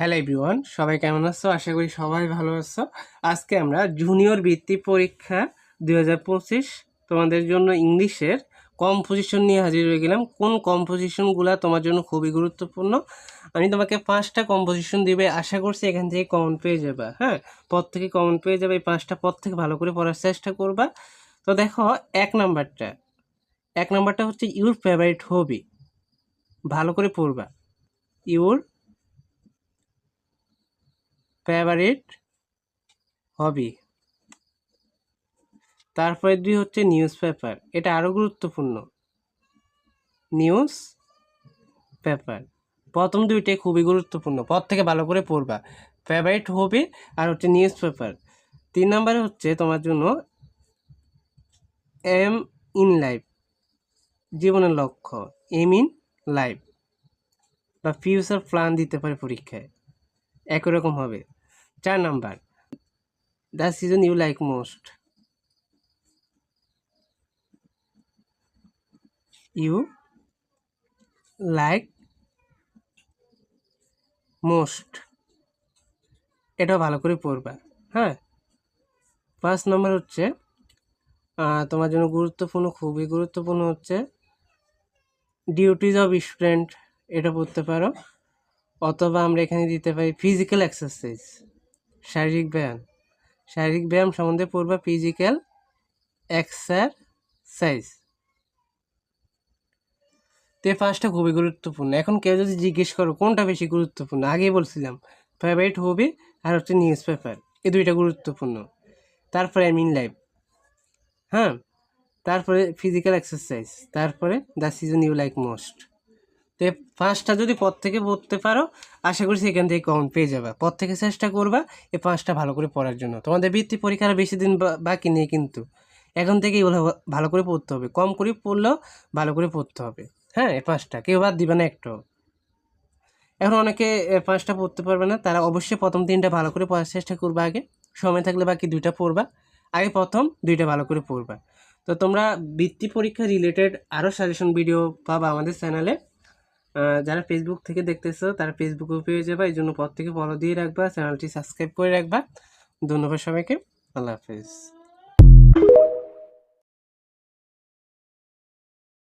Hello everyone, সবাই কেমন আছো? আশা করি সবাই ভালো আছো। আজকে আমরা জুনিয়র বৃত্তি পরীক্ষা 2025 তোমাদের জন্য ইংলিশের কম্পোজিশন নিয়ে হাজির হয়ে গেলাম। কোন কম্পোজিশনগুলো তোমার জন্য খুবই গুরুত্বপূর্ণ। আমি তোমাকে 5টা কম্পোজিশন দিবে, আশা করছি এখান থেকে কমন পেয়ে যাবা। হ্যাঁ, পদ থেকে কমন পেয়ে যাবে। এই 5টা পদ থেকে ভালো করে পড়ার চেষ্টা করবা। তো দেখো, এক নাম্বারটা হচ্ছে ইউর ফেভারিট হবি। ভালো করে পড়বা। Your favourite hobby. তারপরে 2 হচ্ছে নিউজ পেপার। এটা আরও গুরুত্বপূর্ণ। নিউজ পেপার প্রথম দুইটাই খুবই গুরুত্বপূর্ণ, পর থেকে ভালো করে পড়বা। ফেভারিট হবি আর হচ্ছে নিউজ পেপার। 3 নম্বরে হচ্ছে তোমার জন্য এম ইন লাইফ, জীবনের লক্ষ্য। এম ইন লাইফ বা ফিউচার প্ল্যান দিতে পারে পরীক্ষায়, একই রকম হবে। 4 number the season you like most. You like most, এটাও ভালো করে পড়বা। হ্যাঁ, 5 নম্বর হচ্ছে তোমার জন্য গুরুত্বপূর্ণ, খুবই গুরুত্বপূর্ণ হচ্ছে ডিউটিজ অফ স্টুডেন্ট। এটা পড়তে পারো, অথবা আমরা এখানে দিতে পারি ফিজিক্যাল এক্সারসাইজ, শারীরিক ব্যায়াম সম্বন্ধে পড়বা। Physical exercise. তো এই 5টা খুবই গুরুত্বপূর্ণ। এখন কেউ যদি জিজ্ঞেস করো কোনটা বেশি গুরুত্বপূর্ণ, আগেই বলছিলাম ফেভারিট হবি আর হচ্ছে নিউজ পেপার, এই দুইটা গুরুত্বপূর্ণ। তারপরে এম ইন লাইফ, হ্যাঁ, তারপরে ফিজিক্যাল এক্সারসাইজ, তারপরে the season you like most. তো 5টা যদি পদ থেকে পড়তে পারো, আশা করছি এখান থেকে কমন পেয়ে যাবে। পদ থেকে চেষ্টা করবা এই 5টা ভালো করে পড়ার জন্য। তোমাদের বৃত্তি পরীক্ষার বেশি দিন বাকি নেই, কিন্তু এখন থেকে এগুলো ভালো করে পড়তে হবে। কম করে পড়লেও ভালো করে পড়তে হবে। হ্যাঁ, এই 5টা কেউ বাদ দিবে না একটু। এখন অনেকে 5টা পড়তে পারবে না, তারা অবশ্যই প্রথম 3টা ভালো করে পড়ার চেষ্টা করবে। আগে সময় থাকলে বাকি 2টা পড়বা, আগে প্রথম 2টা ভালো করে পড়বা। তো তোমরা বৃত্তি পরীক্ষা রিলেটেড আরও সাজেশন ভিডিও পাবা আমাদের চ্যানেলে। যারা ফেসবুক থেকে দেখতেছো তারা ফেসবুকেও পেয়ে যাবে, এই জন্য পর থেকে ফলো দিয়ে রাখবা, চ্যানেলটি সাবস্ক্রাইব করে রাখবা। ধন্যবাদ সবাইকে, আল্লাহ হাফেজ।